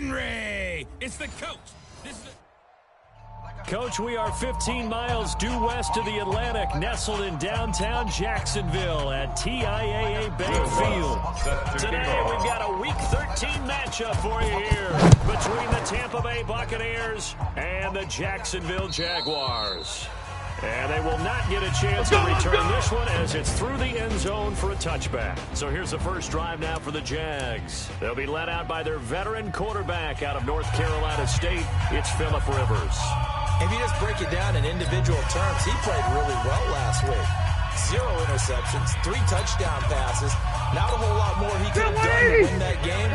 Henry! It's the coach. Coach, we are 15 miles due west of the Atlantic, nestled in downtown Jacksonville at TIAA Bank Field. Today, we've got a Week 13 matchup for you here between the Tampa Bay Buccaneers and the Jacksonville Jaguars. And they will not get a chance to return this one as it's through the end zone for a touchback. So here's the first drive now for the Jags. They'll be led out by their veteran quarterback out of North Carolina State. It's Phillip Rivers. If you just break it down in individual terms, he played really well last week. 0 interceptions, 3 touchdown passes. Not a whole lot more he could have done to win that game.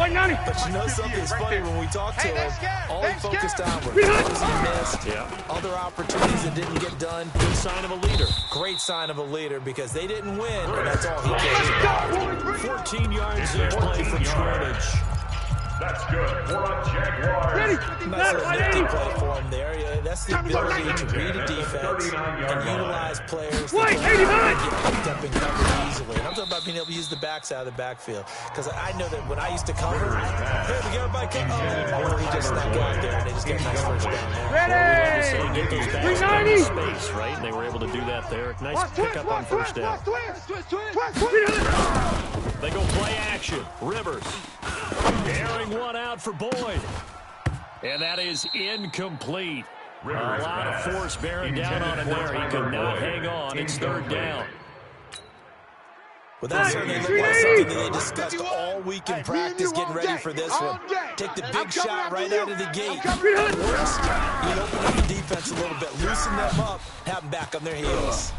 But you know something is funny when we talked to him, all he focused on were throws he missed, other opportunities that didn't get done. Good sign of a leader. Great sign of a leader because they didn't win, and that's all he cares about. 14 yards of play from scrimmage. That's good for a Jaguar. Nice little nifty play for him there. Yeah, that's the ability to read a defense and utilize players that get picked up and covered easily. And I'm talking about being able to use the backs out of the backfield. Because I know that when I used to cover, hey, we get everybody kick. Oh, he just snuck out there, and they just got a nice first down there. Ready! Get those backs out of space, right? And they were able to do that there. Nice pickup on first down. They go play action. Rivers. Airing one out for Boyd. And that is incomplete. A lot of force bearing down on him there. He could not hang on. It's third down. Well, that certainly looked like something that they discussed all week in practice getting ready for this one. Take the big shot right out of the gate. At worst, you open up the defense a little bit, loosen them up, have them back on their heels.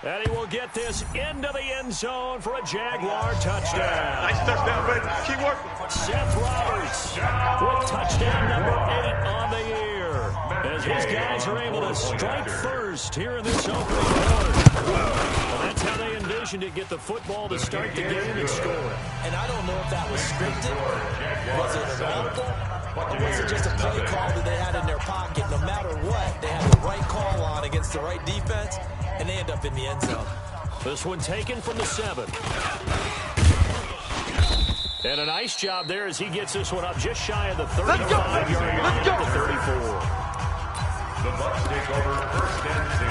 And he will get this into the end zone for a Jaguar touchdown. Nice touchdown, baby. Keep working. Seth Roberts with touchdown number 8 on the year. As his guys are able to strike first here in this opening quarter. And that's how they envisioned it, get the football to start the game and score it. And I don't know if that was scripted. Was it an audible? Or was it just a play call that they had in their pocket? No matter what, they had the right call on against the right defense, and they end up in the end zone. This one taken from the 7. And a nice job there as he gets this one up just shy of the 35-yard line at the 34. The Bucs take over first and 10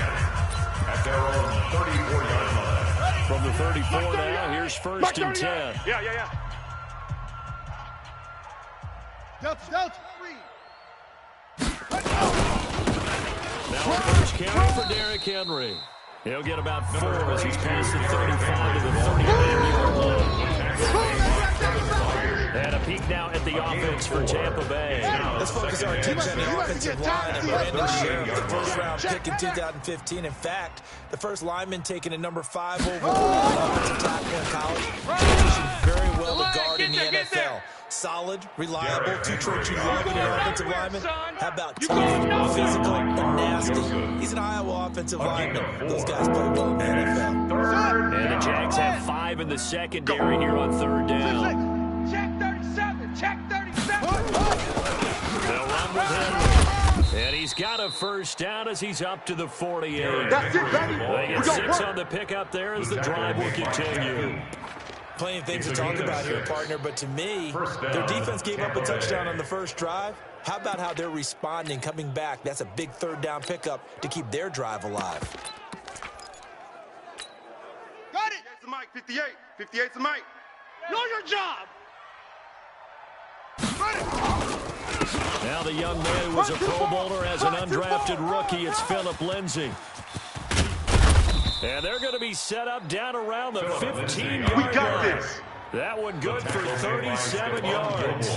at their own 34-yard line. From the 34 now, here's first and 10. Yeah. Delta. Now first carry for Derrick Henry. He'll get about 4 as he's past the 35 to the 39-yard line. And a peek now at the offense for Tampa Bay. Let's focus our attention on the offensive line and Brandon Sheriff, the first-round pick in 2015. In fact, the first lineman taken at number 5 overall, offensive tackle in college, transitioned very well to guard in the NFL. Solid, reliable, two traits you love in an offensive lineman. How about tough, physical, and nasty? He's an Iowa offensive lineman. Those guys play well in the NFL. And the Jags have 5 in the secondary here on third down. Check 37. Check 37. They'll run with Henry. And he's got a first down as he's up to the 48. That's it, baby. They get 6 on the pickup there as the drive will continue. Plenty of things to talk about here, partner, but to me, their defense gave up a touchdown on the first drive. How about how they're responding, coming back? That's a big third down pickup to keep their drive alive. Got it. 58's the mic. 58. 58's the mic. Know your job. Now the young man who was a Pro Bowler as an undrafted rookie. It's Phillip Lindsay. And they're going to be set up down around the 15-yard line. We got this. That one good for 37 yards.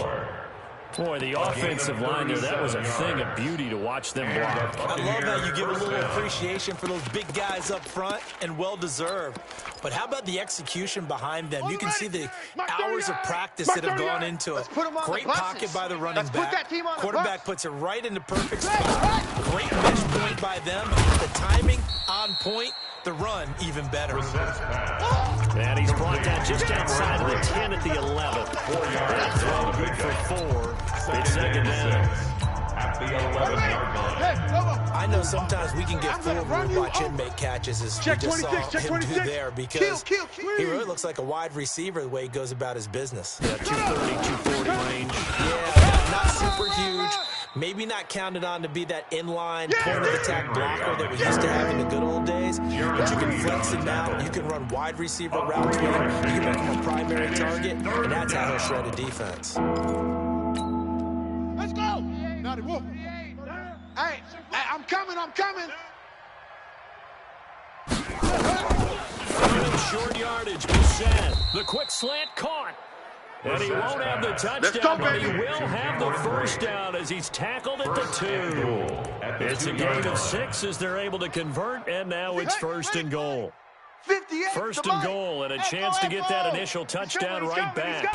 Boy, the offensive line there, that was a thing of beauty to watch them block. I love how you give a little appreciation for those big guys up front, and well-deserved. But how about the execution behind them? You can see the hours of practice that have gone into it. Great pocket by the running back. Quarterback puts it right into perfect spot. Great mesh point by them. The timing on point. The run even better. And he's brought down just outside of the 10 at the 11. That throw good for 4. It's second down. the 11-yard line. I know sometimes we can get fooled when we watch him make catches as we just saw him do there because he really looks like a wide receiver the way he goes about his business. Yeah, 230, 240 range. Yeah, not super huge. Maybe not counted on to be that inline point-of-attack blocker that we used to have in the good old days. But you can flex him out. You can run wide receiver routes with him. You can make him a primary target, and that's how he'll shred a defense. Let's go. Naughty Wolf. Hey, I'm coming. Short yardage, Bissett. The quick slant caught. And he won't have the touchdown, but he will have the first down as he's tackled at the 2. It's a gain of 6 as they're able to convert, and now it's first and goal. First and goal, and a chance to get that initial touchdown right back.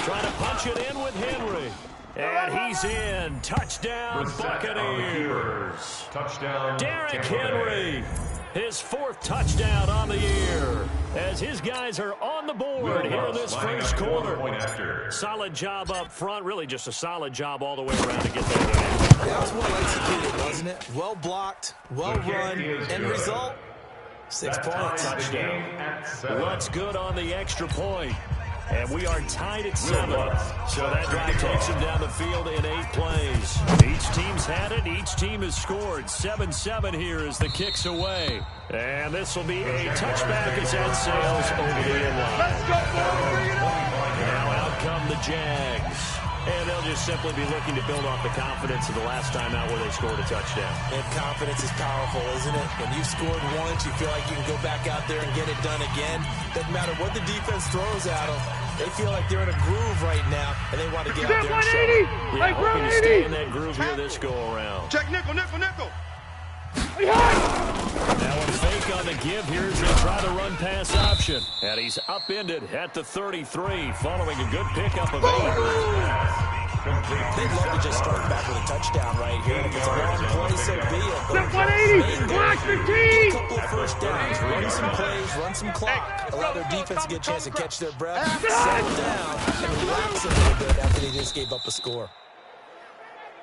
Trying to punch it in with Henry. And he's in. Touchdown, Buccaneers. Touchdown, Derrick Henry. His 4th touchdown on the year as his guys are on the board here in this first quarter. Solid job up front, really just a solid job all the way around to get that game. That was well executed, wasn't it? Well blocked, well run, end result, 6 points. Touchdown. What's good on the extra point? And we are tied at 7. So that drive takes him down the field in 8 plays. Each team's had it. Each team has scored. 7-7 here as the kick's away. And this will be a touchback as that sails over the inline. Let's go, boys. Bring it on. Now out come the Jags. And they'll just simply be looking to build off the confidence of the last time out where they scored a touchdown. And confidence is powerful, isn't it? When you've scored once, you feel like you can go back out there and get it done again. Doesn't matter what the defense throws at them. They feel like they're in a groove right now, and they want to get out there and show it. Yeah, hoping to stay in that groove here this go-around. Check nickel. Now a fake on the give here as they try the run pass option. And he's upended at the 33 following a good pickup of 8. They'd love to just start back with a touchdown right here. If it's a long play, so be it. Step 180. Block 15. A couple of first downs. Run some plays, run some clock. Allow their defense to get a chance to catch their breath, settle down, and relax a little bit after they just gave up a score.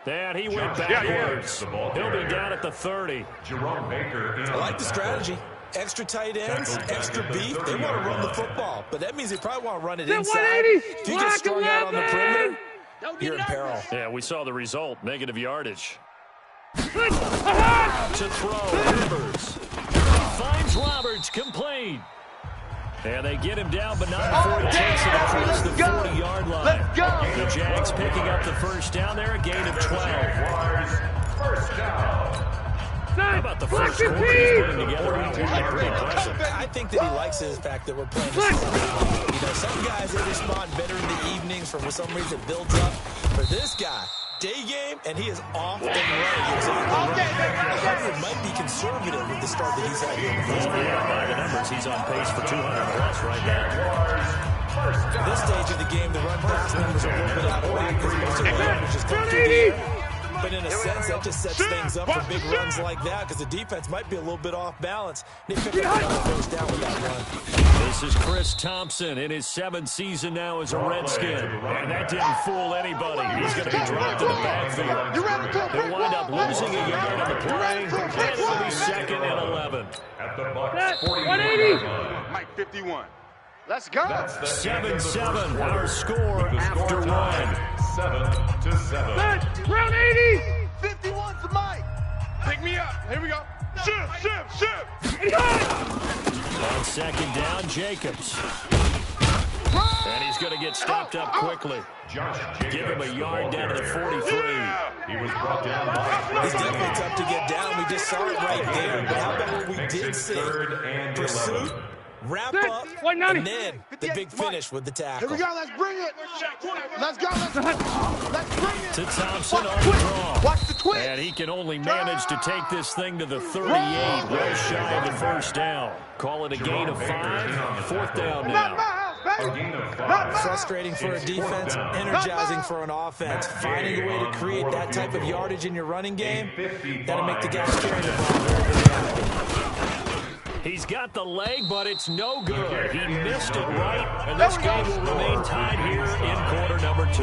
And he went backwards. He'll be down at the 30. Jerome Baker. I like the strategy. Extra tight ends, extra beef. They want to run the football, but that means they probably want to run it inside. If you get strung out on the perimeter, you're in peril. Yeah, we saw the result. Negative yardage. To throw. Rivers. Finds Roberts. Complete. And they get him down, but not before he takes it across the 40-yard line. Let's go. The Jags picking up the first down there, a gain of 12. First down. How about the first quarter he's putting together? Pretty impressive. I think that he likes the fact that we're playing this. You know, some guys, they respond better in the evenings for some reason it builds up. For this guy, day game, and he is off and running. Exactly. Might be conservative with the start that he's had here. Yeah, by the numbers, he's on pace for 200 plus right now. At this stage of the game, the run pass numbers are a little bit out of whack because most of the numbers just come through the air. But in a sense, that just sets things up for big runs like that because the defense might be a little bit off balance. They pick up another first down with that run. This is Chris Thompson in his 7th season now as a Redskin. And that didn't fool anybody. He's going to be dropped in the backfield. He'll wind up losing a yard on the play, and it'll be 2nd and 11. At the Bucs 40. 180. Mike 51. Let's go. 7-7, our score after 1. 7-7. Round 80. 51's the Mike. Pick me up. Here we go. Shift. On 2nd down, Jacobs. And he's going to get stopped up quickly. Give him a yard down to the 43. He was brought down by. He's definitely tough to get down. We just saw it right there. But how about what we did see? Pursuit. Wrap up, and then the big finish with the tackle. Here we go, let's bring it. Let's go, let's bring it. To Thompson on the draw. Watch the twist. And he can only manage to take this thing to the 38, well shy of the first down. Call it a gain of 5, 4th down now. Frustrating for a defense, energizing for an offense. Finding a way to create that type of yardage in your running game, that'll make the guys carrying the ball very, very happy. He's got the leg, but it's no good. He missed it right, and this game will remain tied here in quarter number 2.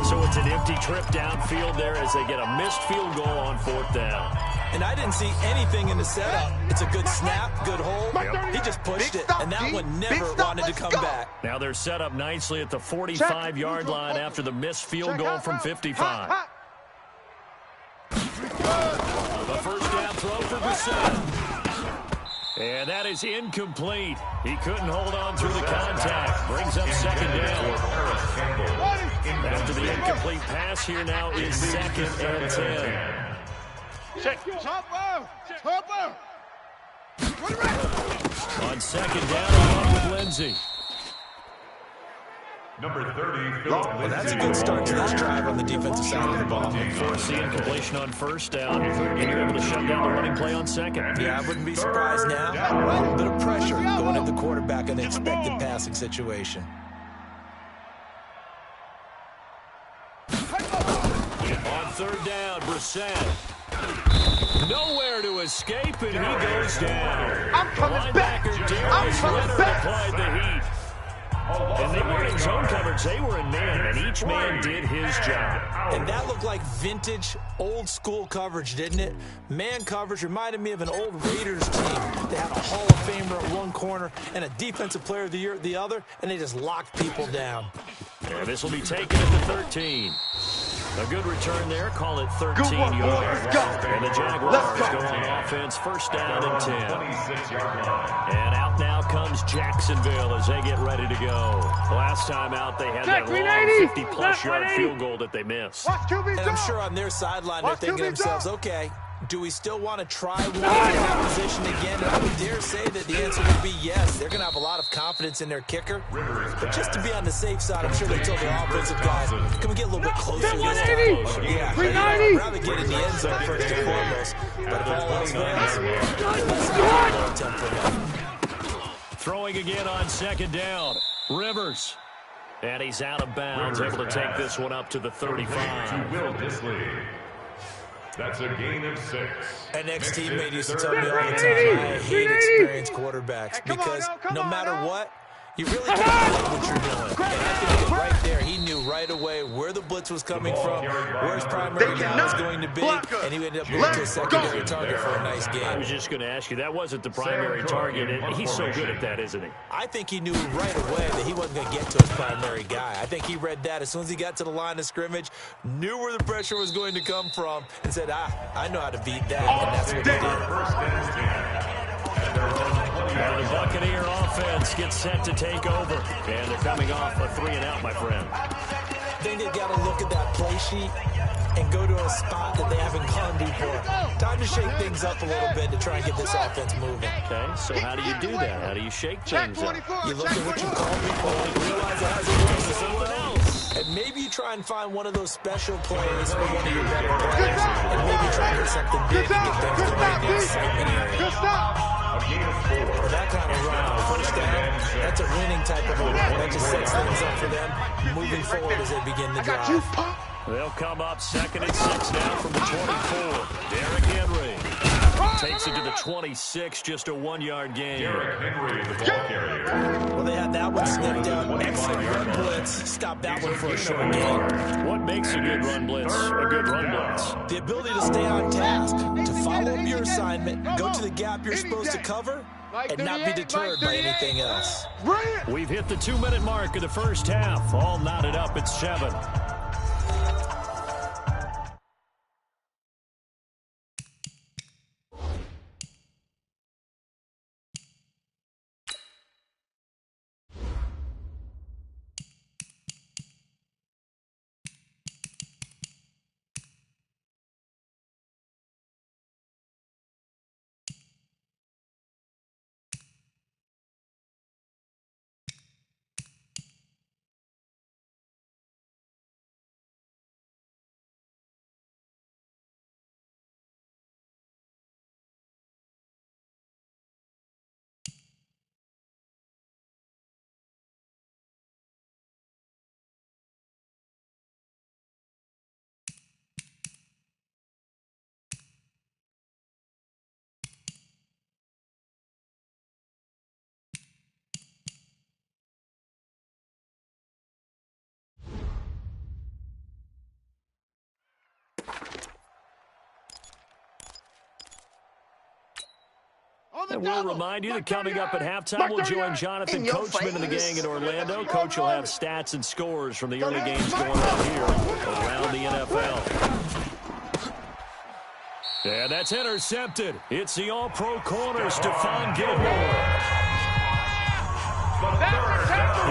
So So it's an empty trip downfield there as they get a missed field goal on 4th down. And I didn't see anything in the setup. It's a good snap, good hold. He just pushed it, and that one never wanted to come back. Now they're set up nicely at the 45-yard line after the missed field goal from 55. The first down throw for Brissett. And that is incomplete. He couldn't hold on through the contact. Brings up 2nd down. After the incomplete pass, here now is 2nd and 10. On 2nd down, along with Lindsey. Number 30, Philip Well, that's a good start to this drive on the defensive side of the ball. Force the incompletion on 1st down, and you're able to shut down the running play on 2nd. Yeah, I wouldn't be surprised now. A little bit of pressure going at the quarterback in the expected passing situation. On 3rd down, Brissett. Nowhere to escape, and he goes down. I'm coming back. Darius Leonard applied the heat. And they weren't in zone coverage. They were in man, and each man did his job. And that looked like vintage, old-school coverage, didn't it? Man coverage reminded me of an old Raiders team. They had a Hall of Famer at one corner and a Defensive Player of the Year at the other, and they just locked people down. And this will be taken at the 13. A good return there. Call it 13 yards. And the Jaguars go on offense. 1st down and 10. And out now comes Jacksonville as they get ready to go. Last time out, they had that long 50-plus yard field goal that they missed. And I'm sure on their sideline, they're thinking to themselves, okay, do we still want to try one in that position again? And I would dare say that the answer would be yes. They're going to have a lot of confidence in their kicker. But just to be on the safe side, I'm sure they told their offensive guys, can we get a little bit closer this time? Yeah, I'd rather get in the end zone first and foremost. But if all else fails, let's attempt for that. Throwing again on 2nd down. Rivers. And he's out of bounds, able to take this one up to the 35. To Will Disley. That's a gain of 6. An ex-teammate used to tell me all the time, I hate experienced quarterbacks because no matter what, you really can't know what you're doing. And I think that right there, he knew right away where the blitz was coming from, where his primary guy was going to be, and he ended up moving to a secondary target for a nice I game. was just going to ask you, that wasn't the primary target, and he's so good at that, isn't he? I think he knew right away that he wasn't going to get to his primary guy. I think he read that as soon as he got to the line of scrimmage, knew where the pressure was going to come from, and said, I know how to beat that, and that's what he did. Now the Buccaneer offense gets set to take over, and they're coming off a 3-and-out, my friend. I think they got to look at that play sheet and go to a spot that they haven't gone before. Time to shake things up a little bit to try and get this offense moving. Okay, so how do you do that? How do you shake things up? You look at what you call people and realize it hasn't worked for someone else. And maybe you try and find one of those special plays for one of your better players, and maybe try to hit something big and get them to the right excitement area. For that kind of run on 1st down, that's a winning type of a run. That just sets things up for them moving forward as they begin the drive. They'll come up 2nd and 6 now from the 24. Derrick Henry takes it to the 26, just a 1-yard gain. Derrick Henry, the ball carrier. Well, they had that one sniffed out. Excellent run blitz. Stop that one for a short gain. What makes a good run blitz a good run blitz? The ability to stay on task, to follow up your assignment, go to the gap you're supposed to cover, and not be deterred by anything else. We've hit the 2-minute mark of the 1st half. All knotted up at 7. And we'll remind you that coming up at halftime, we'll join Jonathan Coachman and the gang in Orlando. Coach will have stats and scores from the early games going on here around the NFL. And that's intercepted. It's the all-pro corner, Stephon Gilmore. He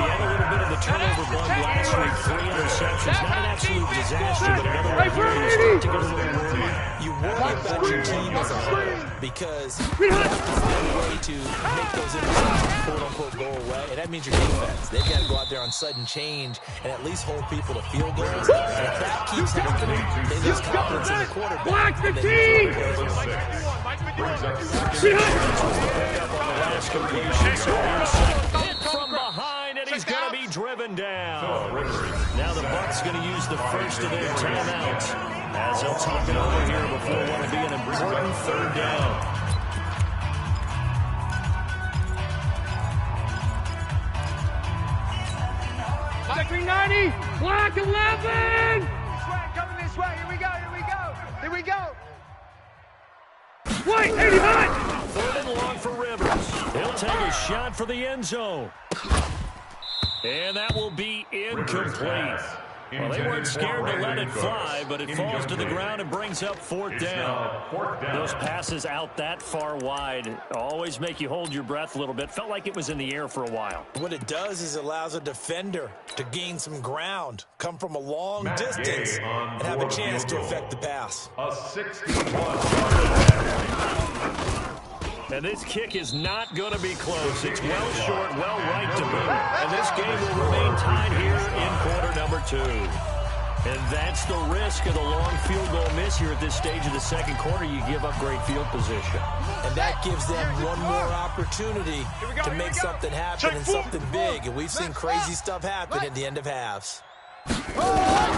had a little bit of the turnover bug last week. 3 interceptions. Not an absolute disaster, but another one here. You start to get a little worried. You worry about your team as a whole because you have to find a way to make those interceptions, quote-unquote, go away. And that means your defense. They've got to go out there on sudden change and at least hold people to field goals. And if that keeps happening, they lose confidence in the quarterback. Black the team! Hit from behind, and he's going to be driven down. Now the Bucs going to use the first of their timeouts as they'll talk it over here before what will be an important third down. Black 390! Black 11! Coming this way, here we go, here we go, here we go! White 89! Third and long for Rivers. He'll take a shot for the end zone. And that will be incomplete. Well, they weren't scared to let it fly, but it falls to the ground and brings up fourth down. Those passes out that far wide always make you hold your breath a little bit. Felt like it was in the air for a while. What it does is it allows a defender to gain some ground, come from a long distance, and have a chance to affect the pass. A 61-yard. And this kick is not going to be close. It's well short, well right to boot. And this game will remain tied here in quarter number 2. And that's the risk of the long field goal miss here at this stage of the second quarter. You give up great field position. And that gives them one more opportunity to make something happen and something big. And we've seen crazy stuff happen at the end of halves. On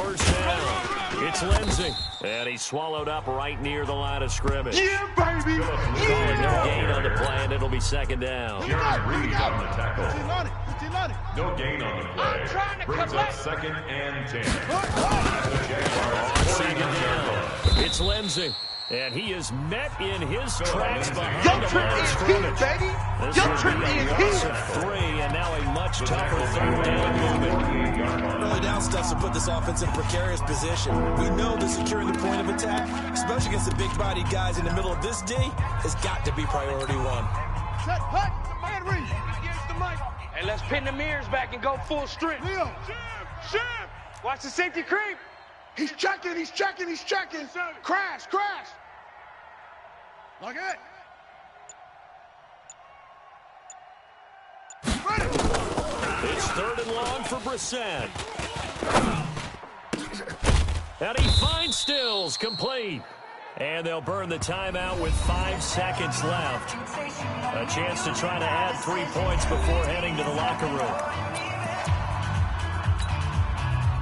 first down, it's Lindsey. And he's swallowed up right near the line of scrimmage. Yeah, baby! Calling no gain on the play, and it'll be second down. Jerry Reed on the tackle. No gain on the play. Brings up 2nd and 10. Second down, it's Lindsey. And he is met in his tracks behind the line of scrimmage. This will be a loss of 3, and now a much tougher third down movement. Early down stuff to put this offense in a precarious position. We know that securing the point of attack, especially against the big-bodied guys in the middle of this D, has got to be priority 1. Set, hut, man, Reed. Against the mic. Hey, let's pin the mirrors back and go full strength. Leo, Shim. Watch the safety creep. He's checking, he's checking, he's checking. Crash, crash. Look it. Ready. It's third and long for Brissett. And he finds Stills, complete. And they'll burn the timeout with 5 seconds left. A chance to try to add 3 points before heading to the locker room.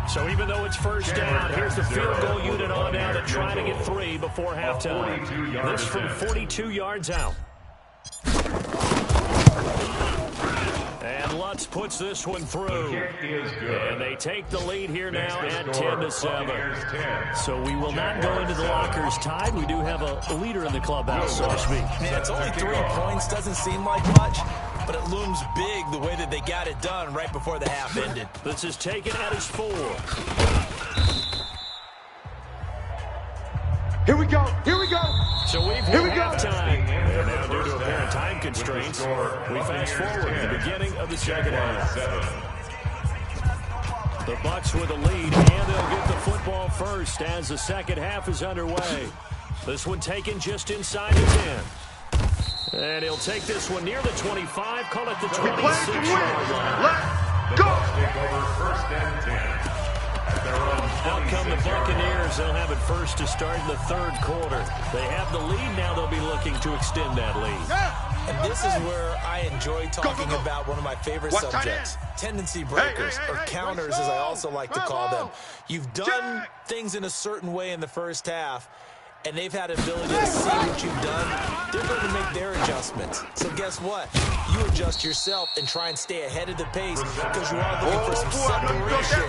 So even though it's first down, here's the field goal unit on now to try to get 3 before halftime. This from 42 yards out. And Lutz puts this one through. And they take the lead here now at 10-7. So we will not go into the lockers tied. We do have a leader in the clubhouse, so to speak. Yeah, it's only 3 points. Doesn't seem like much, but it looms big the way that they got it done right before the half ended. This is taken at his 4. Here we go, here we go. So we've hit halftime. And now due to apparent time constraints, we fast forward to the beginning of the second half. The Bucs with the lead, and they'll get the football first as the second half is underway. This one taken just inside the 10. And he'll take this one near the 25, call it the 26-yard line. Let's go. Take over 1st and 10. Out come the Buccaneers. They'll have it first to start in the third quarter. They have the lead. Now they'll be looking to extend that lead. And this is where I enjoy talking about one of my favorite subjects, tendency breakers, or counters, as I also like to call them. You've done things in a certain way in the first half, and they've had an ability to see what you've done, they're going to make their adjustments. So guess what? You adjust yourself and try and stay ahead of the pace because you are looking for some separation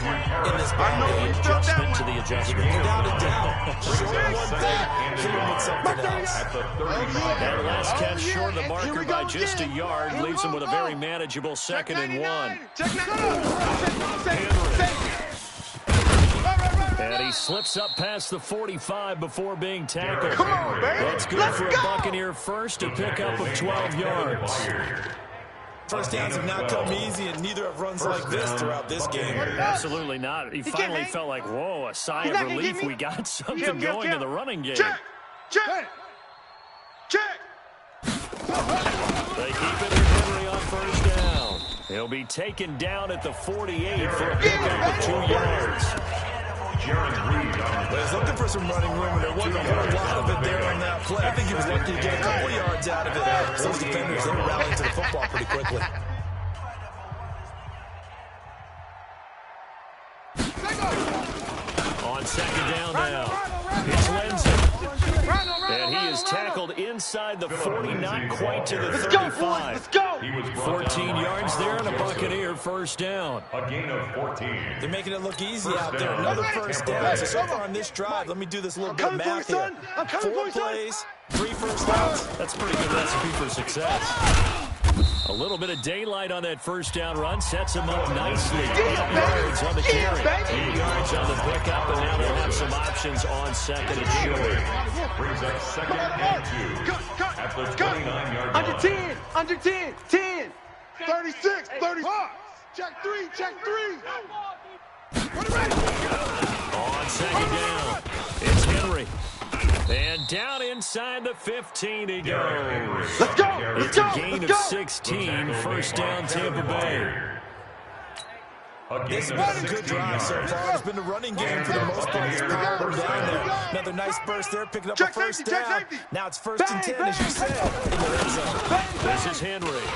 in this ball game. Adjustment to the adjustment. Without a doubt. Short one thing, hit him with something else. That last catch short of the marker by just a yard leaves him with a very manageable 2nd and 1. And he slips up past the 45 before being tackled. That's good for a Buccaneer first, a pickup of 12 yards. First downs have not come easy, and neither have runs like this throughout this game. Absolutely not. He finally felt like, whoa, a sigh of relief. We got something going in the running game. Check. They keep it with Henry on first down. He'll be taken down at the 48 for a pickup of 2 yards. But he's looking for some running room, and there wasn't a whole lot of it there on that play. I think he was lucky to get a couple yards out of it. Those defenders, they were rallying to the football pretty quickly. On 2nd down now, it's Lindsay. And he is tackled inside the 40, not quite to the 35. Let's go! 14 yards there and a Buccaneer first down. A gain of 14. They're making it look easy out there. Another first down. So far on this drive, let me do this little bit of math here. 4 plays, 3 first downs. That's a pretty good recipe for success. A little bit of daylight on that first down run sets him up nicely. 8 yards on the carry, 8 yards on the pickup, and now they'll have some options on 2nd and short. Brings up 2nd and 2 at the 29-yard line. Under 10, 10. 36, 35. Check 3. On 2nd down, it's Henry. And down inside the 15 he goes. Let's go! It's a gain of 16, first down Tampa Bay. It's been a good drive so far. It's been a running game for the most part. It's powered them down there. Another nice burst there, picking up a first down. Now it's 1st and 10, as you said, in the red zone. This is Henry.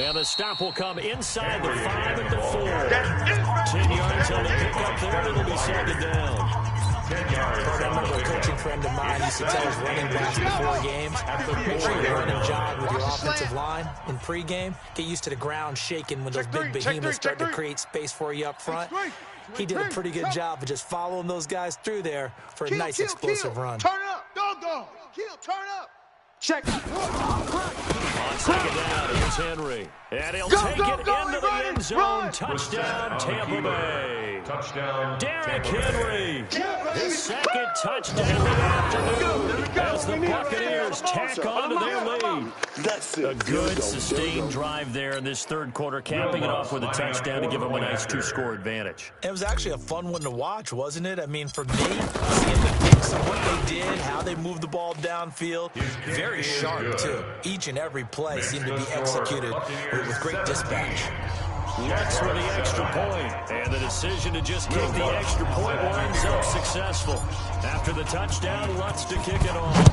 And the stop will come inside the 5 and the 4. 10 yards on the pickup there, it'll be 2nd down. 10 yards. I remember a coaching friend of mine used to tell his running backs before games, make sure you run and jog with your offensive line in pregame. Get used to the ground shaking when those big behemoths start to create space for you up front. He did a pretty good job of just following those guys through there for a nice explosive run. Turn up. Go. Kill, turn up. Check. On 2nd down, here's Henry. And he'll take it into the end zone. Touchdown, Tampa Bay. Touchdown, Derrick Henry. His 2nd touchdown of the afternoon as the Buccaneers tack on to their lead. A good, sustained drive there in this 3rd quarter, capping it off with a touchdown to give them a nice 2-score advantage. It was actually a fun one to watch, wasn't it? I mean, for me, seeing the picks of what they did, how they moved the ball downfield, very sharp, too. Each and every play seemed to be executed with great dispatch. Lutz for the extra point, and the decision to just kick the extra point winds up successful. After the touchdown, Lutz to kick it off.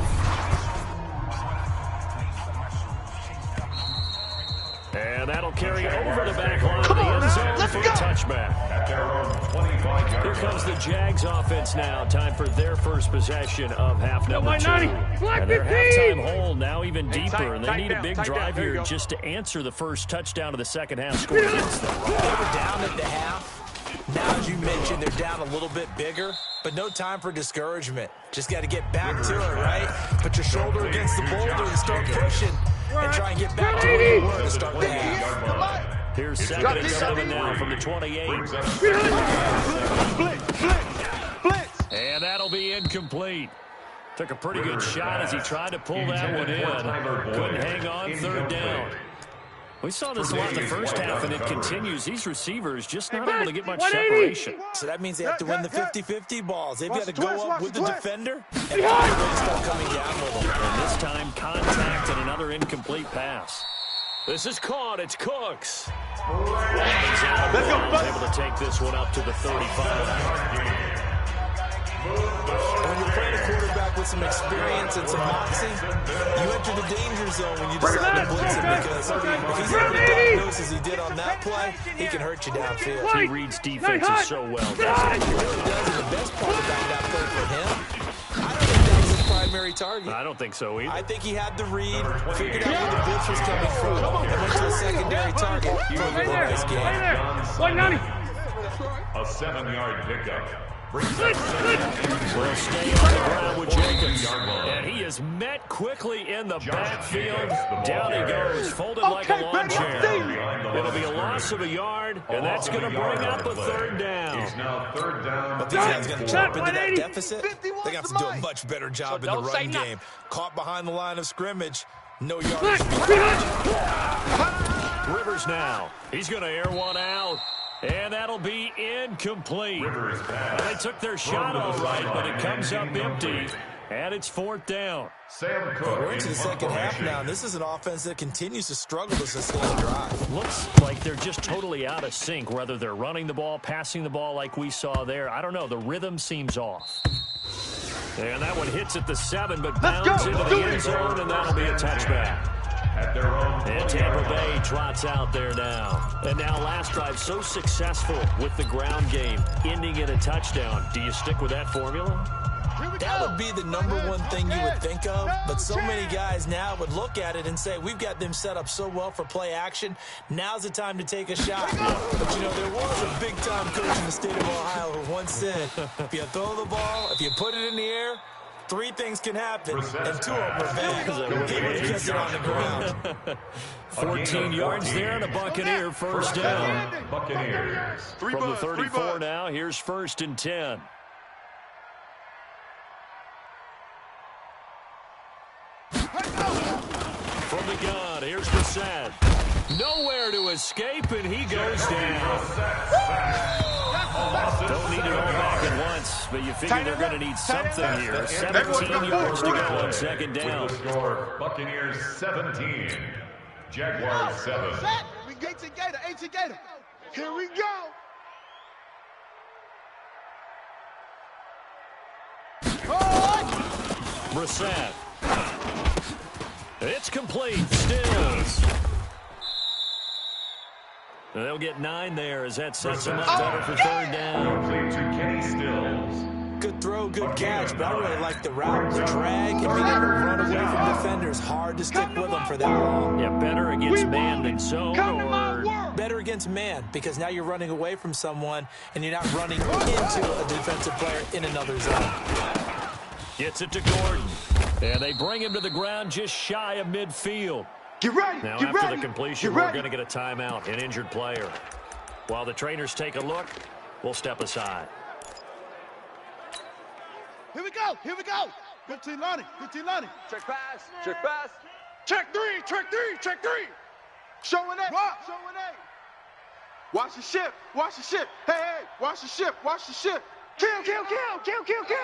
And that'll carry over the back line of the end zone for a touchback. Here comes the Jags offense now. Time for their first possession of half number 2. And their halftime hole now even deeper, and they need a big drive here just to answer the first touchdown of the second half score against them. They were down at the half. Now, as you mentioned, they're down a little bit bigger, but no time for discouragement. Just got to get back to it, right? Put your shoulder against the boulder and start pushing and try and get back to where you were to start the half. Here's 2nd and 7 now from the 28. And that'll be incomplete. Took a pretty good shot as he tried to pull that one in. Couldn't hang on, 3rd down. We saw this a lot in the first half, and it continues. These receivers just not able to get much separation. So that means they have to win the 50-50 balls. They've got to go up with the defender and start coming down with them. And this time, contact and another incomplete pass. This is caught. It's Cooks. Let's go. Able to take this one up to the 35. When you're playing a quarterback with some experience and some moxie, you enter the danger zone when you decide to blitz him, because if he's able to diagnose as he did on that play, he can hurt you downfield. He reads defenses so well, doesn't he? He really does, and the best part about that play for him, I don't target. I don't think so either. I think he had the read, figured out where the blitz was coming from, and went to a secondary target for a really nice game. A 7-yard pickup. Will stay on the ground with Jacobs. And he is met quickly in the backfield. Down he goes, folded like a lawn chair. It'll be a loss of a yard, and that's going to bring up a third down. He's now third down. But these guys going to jump into that deficit. They're going to have to do a much better job in the run game. Caught behind the line of scrimmage. No yards. Rivers now. He's going to air one out. And that'll be incomplete. They took their shot all right, but it comes up empty. And it's fourth down. Sam Cook. We're into the second half now, and this is an offense that continues to struggle to sustain a drive. Looks like they're just totally out of sync, whether they're running the ball, passing the ball like we saw there. I don't know. The rhythm seems off. And that one hits at the 7, but bounds into the end zone, and that'll be a touchback. And Tampa Bay trots out there now. And now last drive so successful with the ground game, ending in a touchdown. Do you stick with that formula? That would be the number one thing you would think of, but so many guys now would look at it and say, we've got them set up so well for play action, now's the time to take a shot. But, you know, there was a big-time coach in the state of Ohio who once said, if you throw the ball, if you put it in the air, 3 things can happen, and 2 of them are bad. He would have kept it on the ground. 14 yards there, and a Buccaneer first down. Buccaneers. From the 34 now, here's 1st and 10. From the gun, here's Brissett. Nowhere to escape, and he goes down. Don't need it all back at once, but you figure they're going to need something here. 17 yards to go on second down. With the score, Buccaneers 17, Jaguars 7. We get together, ain't together. Here we go. Brissett. It's complete. Stills. They'll get 9 there as that sets them up better for third down. Complete to Kenny Stills. Good throw, good catch, but I really like the route, the drag, and being able to run away from defenders. Hard to stick with them for that long. Yeah, better against man than zone, or better against man, because now you're running away from someone, and you're not running into a defensive player in another zone. gets it to Gordon. And they bring him to the ground just shy of midfield. Get ready. Now, get after ready, the completion, we're going to get a timeout, an injured player. While the trainers take a look, we'll step aside. Here we go. Here we go. 15 Lonnie. 15 Lonnie. Check pass. Check pass. Check three. Check three. Check three. Showing that. Showing that. Watch the ship. Watch the ship. Hey, hey. Watch the ship. Watch the ship. Kill, kill, kill. Kill, kill, kill.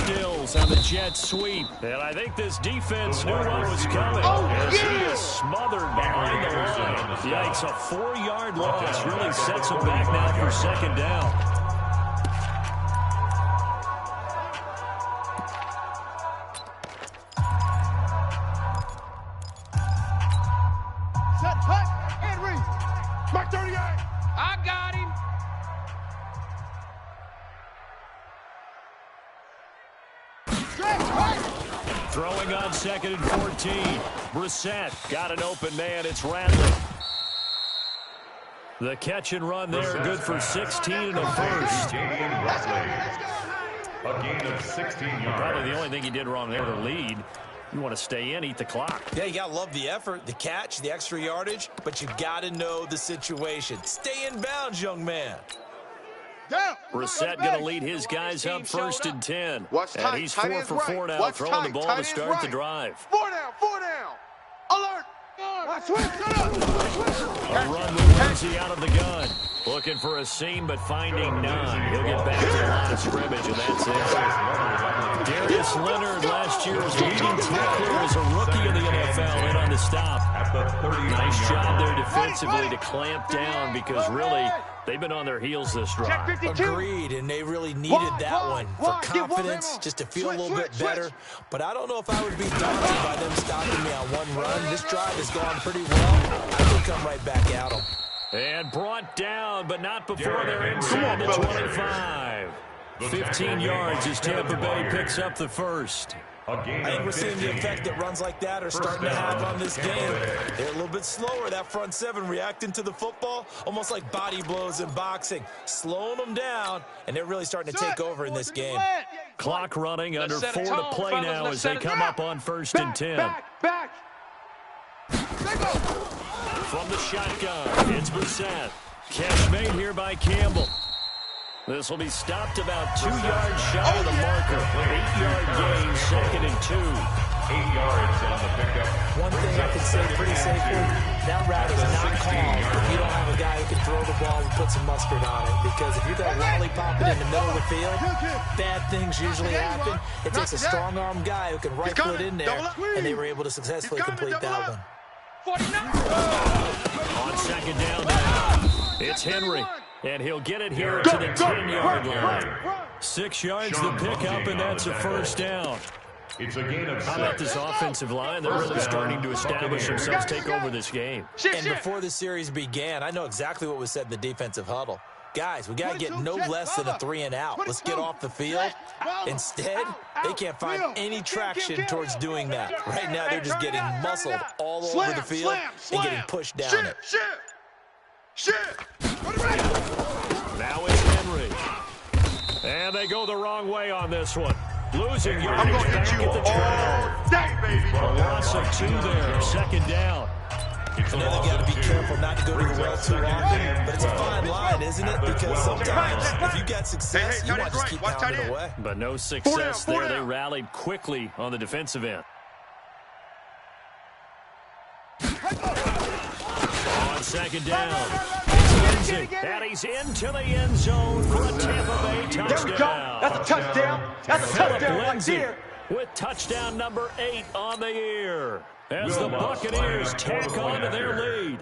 Stills on the jet sweep. And I think this defense knew what was coming. As he is smothered behind the line. Yikes, a 4-yard loss really sets him back now for second down. Set, hut, and read. Mark 38. I got him. Throwing on 2nd and 14. Brissett got an open man. It's Radley. The catch and run there, good for 16 and a first. A gain of 16 yards. Probably the only thing he did wrong there to lead. You want to stay in, eat the clock. Yeah, you got to love the effort, the catch, the extra yardage, but you got to know the situation. Stay in bounds, young man. Down. Brissett going to lead his guys up 1st and 10. Watch And tight, he's tight 4 ends for right. 4 now, Watch throwing tight, the ball tight to ends start the right. drive. 4 down, 4 down. Alert. Watch, switch, shut up. A run with Lindsey out of the gun. Looking for a seam, but finding none. He'll get back to the line of scrimmage, and that's it. Darius Leonard, last year's leading tackler, as a rookie in the NFL, in on the stop. Nice job there defensively to clamp down, because really, they've been on their heels this drive. Agreed, and they really needed that one for confidence, just to feel a little bit better. But I don't know if I would be daunted by them stopping me on one run. This drive has gone pretty well. I could come right back at them. And brought down, but not before they're inside the 25. 15 yards as Tampa Bay picks up the first. I think we're seeing the effect that runs like that are starting to have on this game. They're a little bit slower, that front seven, reacting to the football, almost like body blows in boxing, slowing them down, and they're really starting to take over in this game. Clock running, under 4 to play now as they come up on 1st and 10. Back. From the shotgun, it's Brissett. Catch made here by Campbell. This will be stopped about 2 yards shy of the marker. 8-yard gain, 2nd and 2. 8 yards on the pickup. One thing I can say pretty safely, that route is not called if you don't have a guy who can throw the ball and put some mustard on it. Because if you got lollipop it in the middle of the field, bad things usually happen. It takes a strong-arm guy who can rifle it in there, and they were able to successfully complete that one. On 2nd down now, it's Henry. And he'll get it here to the 10-yard line. 6 yards the pickup, and that's a first down. It's a gain of 6. How about this offensive line? They're really starting to establish themselves, take over this game. And before the series began, I know exactly what was said in the defensive huddle. Guys, we got to get no less than a 3 and out. Let's get off the field. Instead, they can't find any traction towards doing that. Right now, they're just getting muscled all over the field and getting pushed down it. Now it's Henry. And they go the wrong way on this one. Losing yardage back at the 12. A loss of 2 there, 2nd down. I know they got to be careful not to go to the well too often, but it's a fine line, isn't it? Because sometimes if you got success, you want to just keep pounding away. But no success there. They rallied quickly on the defensive end. On 2nd down, it's Lindsey, and he's into the end zone for a Tampa Bay touchdown. That's a touchdown. That's a touchdown right there. With touchdown number 8 on the year, as the Buccaneers tack on to their lead.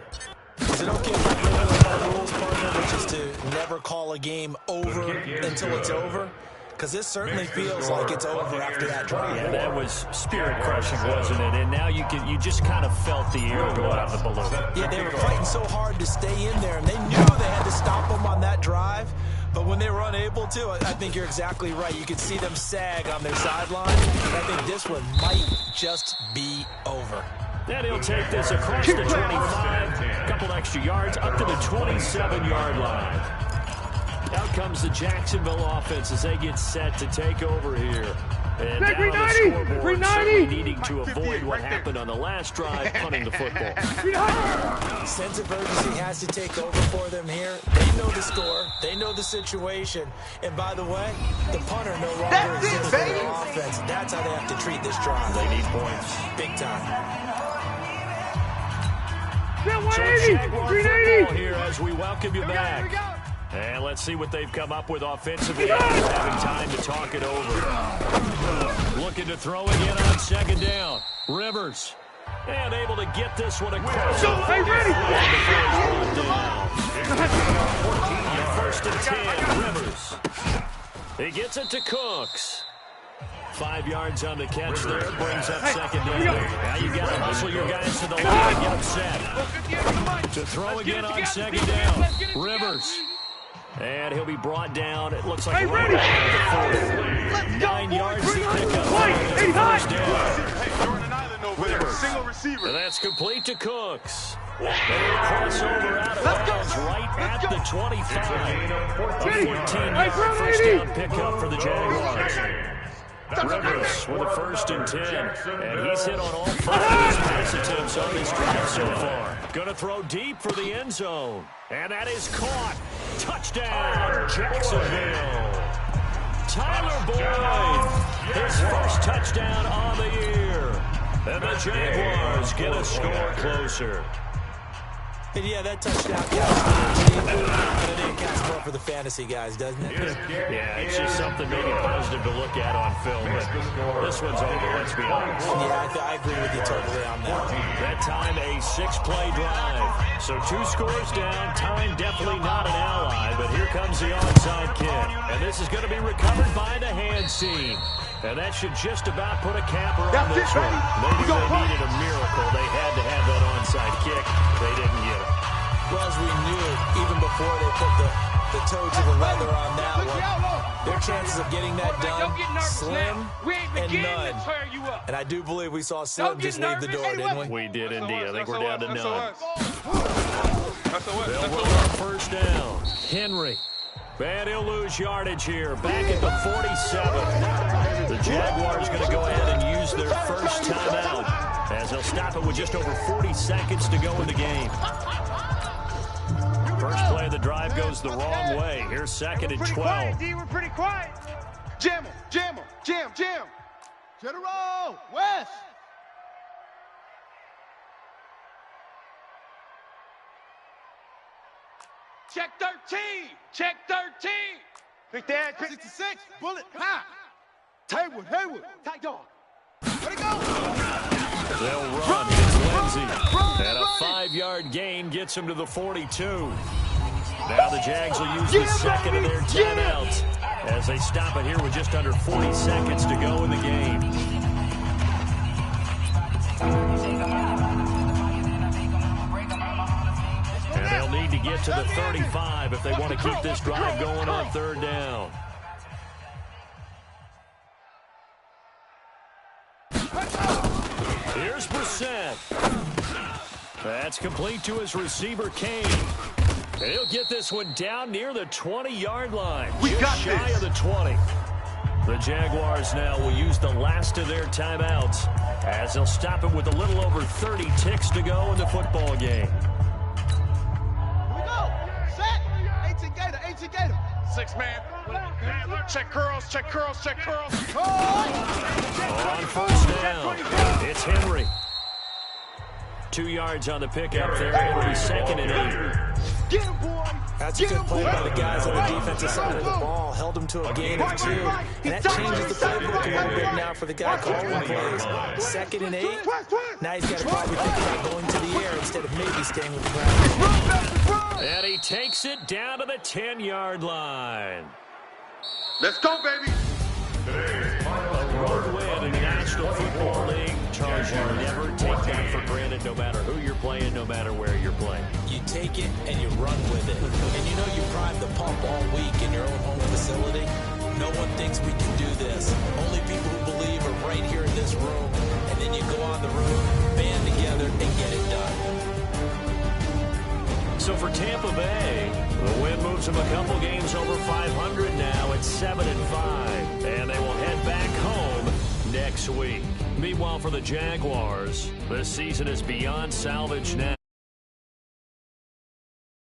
Is it okay if I break one of the rules, partner, which is to never call a game over until it's over? Because this certainly feels like it's over after that drive. Yeah, that was spirit-crushing, wasn't it? And now you just kind of felt the air go out of the balloon. Yeah, they were fighting so hard to stay in there, and they knew they had to stop them on that drive. But when they were unable to, I think you're exactly right. You could see them sag on their sideline. And I think this one might just be over. Then he'll take this across the 25, a couple extra yards, up to the 27-yard line. Out comes the Jacksonville offense as they get set to take over here. And down the scoreboard, certainly needing to avoid what happened on the last drive, punting the football. Sense of urgency has to take over for them here. They know the score. They know the situation. And by the way, the punter no longer exists for their offense. That's how they have to treat this drive. They need points. Big time. So Jaguar football here as we welcome you back. And let's see what they've come up with offensively after having time to talk it over. Looking to throw again on 2nd down. Rivers. And able to get this one across. Hey, ready? 1st and 10, Rivers. He gets it to Cooks. 5 yards on the catch there. Brings up 2nd down. Now you got to hustle your guys to the line and get them set. To throw again on 2nd down. Rivers. And he'll be brought down. It looks like right out of the 4. 9 yards to pick up. First down. Rivers. And that's complete to Cooks. And crossover out of bounds right at the 25. A 14-yard first down pickup for the Jaguars. Rivers with a 1st and 10. And he's hit on all 5 of his pass attempts on this drive so far. Going to throw deep for the end zone. And that is caught. Touchdown, Jacksonville. Tyler Boyd, his first touchdown on the year. And the Jaguars get a score closer. And yeah, that touchdown counts for the team, but it didn't count more for the fantasy guys, doesn't it? Yeah, it's just something maybe positive to look at on film, but this one's over, let's be honest. Yeah, I agree with you totally on that. That time, a 6-play drive. So 2 scores down, time definitely not an ally, but here comes the onside kick. And this is going to be recovered by the hands team. And that should just about put a capper on this one. Maybe they needed a miracle. They had to have that onside kick. They didn't get it. Well, as we knew, even before they put the toe to the leather on that one. Their chances of getting that done, slim and none. And I do believe we saw Slim just leave the door, didn't we? We did indeed. I think we're down to none. They'll run on first down. Henry. And he'll lose yardage here. Back at the 47. The Jaguars going to go ahead and use their first timeout as they'll stop it with just over 40 seconds to go in the game. First play of the drive goes the wrong way. Here's second and 12. We're pretty quiet. Jam him, jam him, jam. General, West. Check 13. Check 13. Pick that. 66. Bullet. Ha. Haywood. Tight dog. Where'd it go? They'll run. It's Lindsey. And a 5-yard gain gets him to the 42. Now the Jags will use the second of their timeouts as they stop it here with just under 40 seconds to go in the game. And they'll need to get to the 35 if they want to keep this drive going on third down. Here's Brissett. That's complete to his receiver, Kane. And he'll get this one down near the 20-yard line. Just shy of the 20. The Jaguars now will use the last of their timeouts as they'll stop it with a little over 30 ticks to go in the football game. Ancient Gator. 6-man. Check curls. On first down, it's Henry. 2 yards on the pickup there. It'll be second and 8. Get him, boy. That's a good play by the guys on the defensive side of the ball. Held him to a gain of 2. And that changes the playbook a little bit now for the guy calling plays. Second and 8. Now he's got to probably think about going to the air instead of maybe staying with the ground. And he takes it down to the 10-yard line. Let's go, baby. A road win in the National Football League. Charles, you never take that for granted, no matter who you're playing, no matter where you're playing. You take it and you run with it. And you know you prime the pump all week in your own home facility. No one thinks we can do this. Only people who believe are right here in this room. And then you go on the road, band together, and get it done. So for Tampa Bay, the win moves them a couple games over 500 now at 7-5. And they will head back home next week. Meanwhile, for the Jaguars, this season is beyond salvage now.